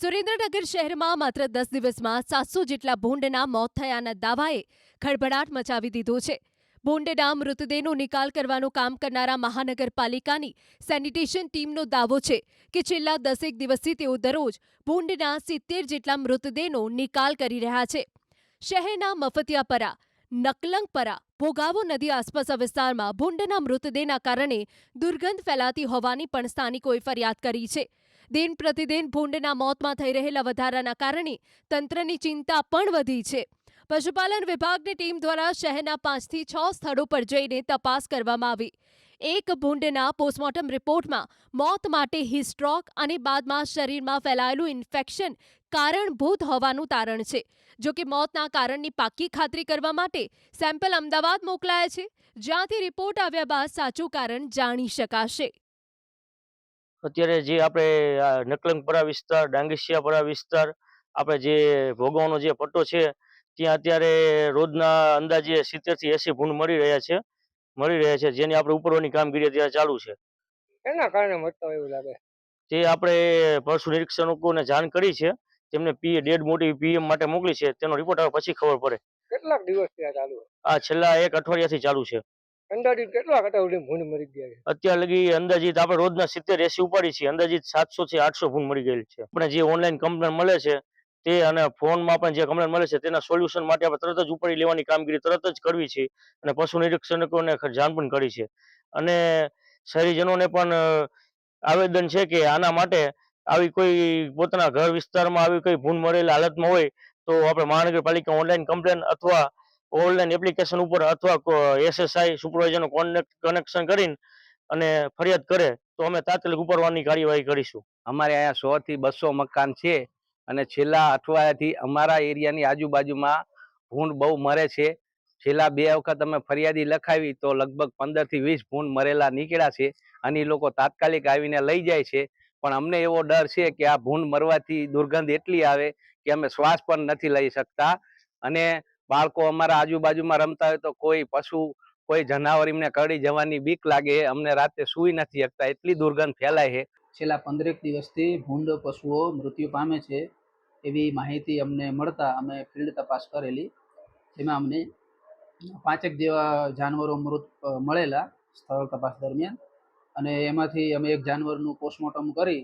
સુરેન્દ્રનગર શહેરમાં માત્ર 10 દિવસમાં 700 જેટલા ભૂંડના મોત થયાના દાવાએ ખળભળાટ મચાવી દીધો છે. ભૂંડના મૃતદેહનો નિકાલ કરવાનું કામ કરનારા મહાનગરપાલિકાની સેનિટેશન ટીમનો દાવો છે કે છેલ્લા 10 દિવસથી તેઓ દરરોજ ભૂંડના 70 જેટલા મૃતદેહનો નિકાલ કરી રહ્યા છે. શહેરના મફતિયાપરા, નકલંગપરા, ભોગાવો નદી આસપાસના વિસ્તારમાં ભૂંડના મૃતદેહના કારણે દુર્ગંધ ફેલાતી હોવાની પણ સ્થાનિકોએ ફરિયાદ કરી છે. દિન પ્રતિદિન ભૂંડના મોતમાં થઈ રહેલા વધારાના કારણે તંત્રની ચિંતા પણ વધી છે. પશુપાલન વિભાગની ટીમ દ્વારા શહેરના 5થી 6 સ્થળો પર જઈને તપાસ કરવામાં આવી. એક ભૂંડના પોસ્ટમોર્ટમ રિપોર્ટમાં મોત માટે હિસ્ટ્રોક અને બાદમાં શરીરમાં ફેલાયેલું ઇન્ફેક્શન કારણભૂત હોવાનું તારણ છે. જોકે મોતના કારણની પાક્કી ખાતરી કરવા માટે સેમ્પલ અમદાવાદ મોકલાયા છે, જ્યાંથી રિપોર્ટ આવ્યા બાદ સાચું કારણ જાણી શકાશે. અત્યારે જે આપણે નકલંગપરા વિસ્તાર, ડાંગીસિયાપરા વિસ્તાર, આપણે જે ભોગાવનો જે પટ્ટો છે ત્યાં અત્યારે રોજના અંદાજે 70થી 80 ભૂંડ મળી રહ્યા છે જેની આપણે ઉપરવાની કામગીરી અત્યારે ચાલુ છે. એના કારણે મળતા હોય એવું લાગે. તે આપણે પશુ નિરીક્ષકોને જાણ કરી છે, તેમને ડેડ મોટી પીએમ માટે મોકલી છે. તેનો રિપોર્ટ આવે પછી ખબર પડે. કેટલાક દિવસથી આ ચાલુ? આ છેલ્લા 1 અઠવાડિયાથી ચાલુ છે. અંદાજિત કેટલા કટા સુધી ભૂંડ મરી ગયા છે? અત્યાર લગી અંદાજિત આપણે રોજના 70-80 ઉપાડી છીએ. અંદાજિત 700 થી 800 ભૂંડ મળી ગયેલ છે. આપણે જે ઓનલાઈન કમ્પ્લેન મળે છે તે અને ફોનમાં પણ જે કમ્પ્લેન મળે છે તેના સોલ્યુશન માટે આપણે તરત જ ઉપાડી લેવાની કામગીરી તરત જ કરવી છે અને પશુ નિરીક્ષકોને જાણ પણ કરી છે. અને શહેરીજનોને પણ આવેદન છે કે આના માટે આવી કોઈ પોતાના ઘર વિસ્તારમાં આવી કોઈ ભૂંડ મળેલા હાલતમાં હોય તો આપણે મહાનગરપાલિકા ઓનલાઈન કમ્પ્લેન અથવા ઓનલાઈન એપ્લિકેશન ઉપર અથવા એસએસઆઈ સુપરવાઇઝરનો કનેક્શન કરીને અને ફરિયાદ કરે તો અમે તાત્કાલિક ઉપાડવાની કાર્યવાહી કરીશું. અમારે અહીંયા 100 થી 200 મકાન છે અને છેલ્લા અઠવાડિયાથી અમારા એરિયાની આજુબાજુમાં ભૂંડ બહુ મરે છે. છેલ્લા 2 વખત અમે ફરિયાદી લખાવી તો લગભગ 15 થી 20 ભૂંડ મરેલા નીકળ્યા છે અને એ લોકો તાત્કાલિક આવીને લઈ જાય છે. પણ અમને એવો ડર છે કે આ ભૂંડ મરવાથી દુર્ગંધ એટલી આવે કે અમે શ્વાસ પણ નથી લઈ શકતા અને બાળકો અમારા આજુબાજુમાં રમતા હોય તો કોઈ પશુ, કોઈ જનાવર એમને કરડી જવાની બીક લાગે. અમને રાતે સૂઈ નથી શકતા, એટલી દુર્ગંધ ફેલાય છે. છેલ્લા 15 દિવસથી ભૂંડ પશુઓ મૃત્યુ પામે છે એવી માહિતી અમને મળતા અમે ફિલ્ડ તપાસ કરેલી, જેમાં અમને 5 જેવા જાનવરો મૃત મળેલા સ્થળ તપાસ દરમિયાન. અને એમાંથી અમે એક જાનવરનું પોસ્ટમોર્ટમ કરી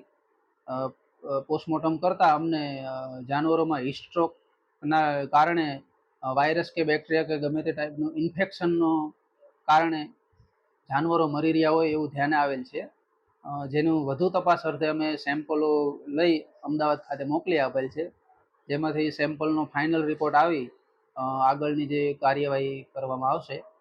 પોસ્ટમોર્ટમ કરતાં અમને જાનવરોમાં હિસ્ટ્રોકના કારણે વાયરસ કે બેક્ટેરિયા કે ગમે તે ટાઈપનું ઇન્ફેક્શનનો કારણે જાનવરો મરી રહ્યા હોય એવું ધ્યાને આવેલ છે. જેનું વધુ તપાસ અર્થે અમે સેમ્પલો લઈ અમદાવાદ ખાતે મોકલી આપેલ છે, જેમાંથી સેમ્પલનો ફાઇનલ રિપોર્ટ આવી આગળની જે કાર્યવાહી કરવામાં આવશે.